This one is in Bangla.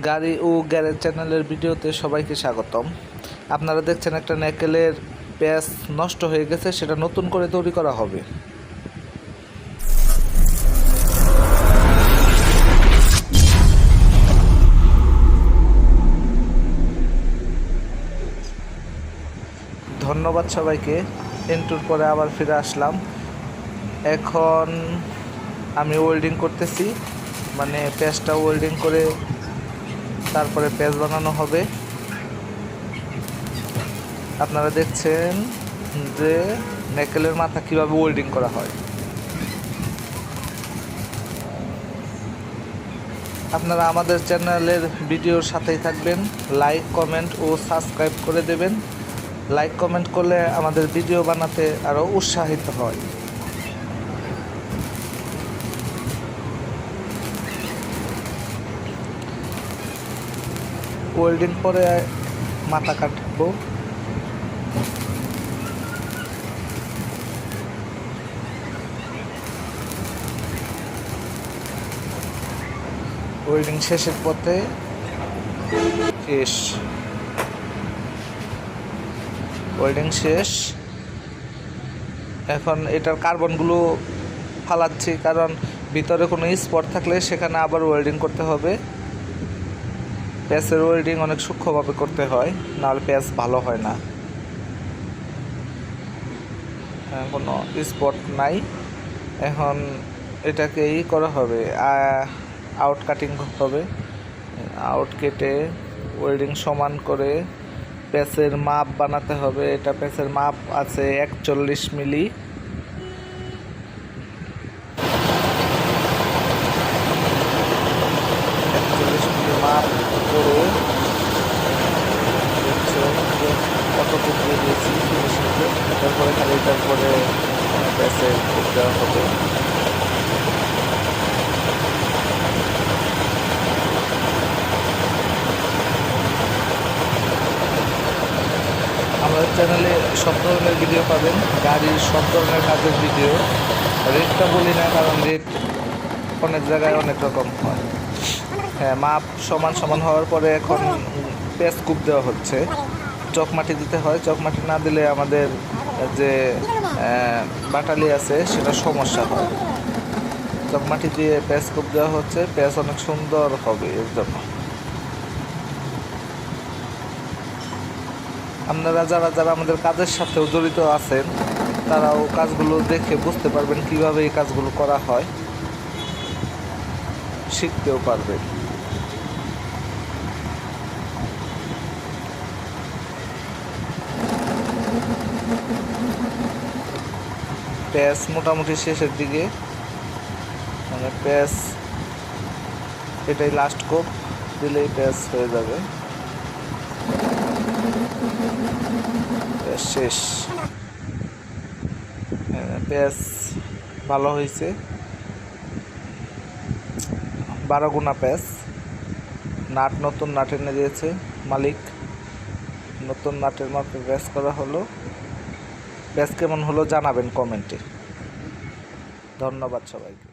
গাড়ি ও গ্যারেজ চ্যানেলের ভিডিওতে সবাইকে স্বাগতম। আপনারা দেখছেন একটা ন্যাকেলের প্যাচ নষ্ট হয়ে গেছে, সেটা নতুন করে তৈরি করা হবে। ধন্যবাদ সবাইকে। ইন্টুর পরে আবার ফিরে আসলাম। এখন আমি ওয়েল্ডিং করতেছি, মানে প্যাচটা ওয়েল্ডিং করে তারপরে প্যাচ বানানো হবে। আপনারা দেখছেন যে ন্যাকেলের মাথা কিভাবে ওয়েল্ডিং করা হয়। আপনারা আমাদের চ্যানেলের ভিডিওর সাথেই থাকবেন, লাইক কমেন্ট ও সাবস্ক্রাইব করে দেবেন। লাইক কমেন্ট করলে আমাদের ভিডিও বানাতে আরও উৎসাহিত হয়। ওয়েল্ডিং পরে মাথা কাটবো। ওয়েল্ডিং শেষের পথে ওয়েল্ডিং শেষ। এখন এটার কার্বনগুলো ফালাচ্ছি, কারণ ভিতরে কোনো স্পট থাকলে সেখানে আবার ওয়েল্ডিং করতে হবে। প্যাচের ওয়েল্ডিং অনেক সূক্ষ্মভাবে করতে হয়, নাহলে প্যাচ ভালো হয় না। কোনো স্পট নাই, এখন এটাকেই করা হবে, আউট কাটিং হবে। আউট কেটে ওয়েল্ডিং সমান করে প্যাচের মাপ বানাতে হবে। এটা প্যাচের মাপ আছে 41 মিলি। মাপ করে কতটুকু দিয়ে দিয়েছি, তারপরে খালি তারপরে প্যাচে দেওয়া হবে। আমাদের চ্যানেলে সব ধরনের ভিডিও পাবেন, গাড়ির সব ধরনের কাজের ভিডিও। রেটটা বলি না, কারণ রেট অনেক জায়গায় অনেক রকম হয়। হ্যাঁ, মাপ সমান সমান হওয়ার পরে এখন প্যাচ কূপ দেওয়া হচ্ছে। চকমাটি দিতে হয়, চকমাটি না দিলে আমাদের যে বাটালি আছে সেটা সমস্যা হয়। চকমাটি দিয়ে প্যাচ কূপ দেওয়া হচ্ছে, প্যাচ অনেক সুন্দর হবে এর জন্য। আপনারা যারা আমাদের কাজের সাথেও জড়িত আছেন, তারাও কাজগুলো দেখে বুঝতে পারবেন কিভাবে এই কাজগুলো করা হয়, শিখতেও পারবেন। প্যাচ মোটামুটি শেষের দিকে, মানে প্যাচ এটাই লাস্ট কোপ দিলেই প্যাচ হয়ে যাবে। শেষ। প্যাচ ভালো হয়েছে, 12 গুণা প্যাচ। নাট নতুন নাট এনে দিয়েছে মালিক, নতুন নাটের মাপে প্যাচ করা হলো। প্যাচ কেমন হলো জানাবেন কমেন্টে। ধন্যবাদ সবাইকে।